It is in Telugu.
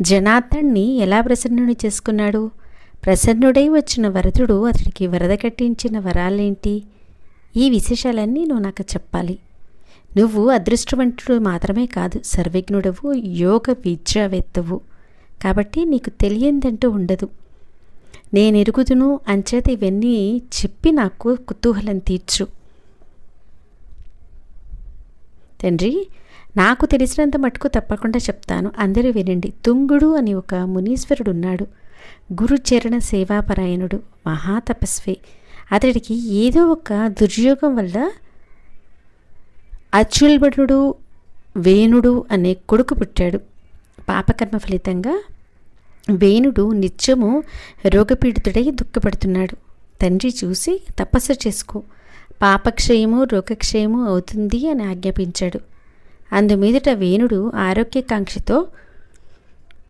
జనార్దన్ని ఎలా ప్రసన్నుని చేసుకున్నాడు? ప్రసన్నుడై వచ్చిన వరదుడు అతడికి వరద కట్టించిన వరాలేంటి? ఈ విశేషాలన్నీ నువ్వు నాకు చెప్పాలి. నువ్వు అదృష్టవంతుడు మాత్రమే కాదు, సర్వజ్ఞుడవు, యోగ విద్యావేత్తవు. కాబట్టి నీకు తెలియందంటూ ఉండదు. నేనెరుగుదును, అంచేత ఇవన్నీ చెప్పి నాకు కుతూహలం తీర్చు. తండ్రి, నాకు తెలిసినంత మటుకు తప్పకుండా చెప్తాను, అందరూ వినండి. తుంగుడు అని ఒక మునీశ్వరుడున్నాడు. గురుచరణ సేవాపరాయణుడు, మహాతపస్వి. అతడికి ఏదో ఒక దుర్యోగం వల్ల అచ్యుల్బనుడు వేణుడు అనే కొడుకు పుట్టాడు. పాపకర్మ ఫలితంగా వేణుడు నిత్యము రోగపీడితుడై దుఃఖపడుతున్నాడు. తండ్రి చూసి తపస్సు చేసుకో, పాపక్షయము రోగక్షయము అవుతుంది అని ఆజ్ఞాపించాడు. అందుమీదట వేణుడు ఆరోగ్యకాంక్షతో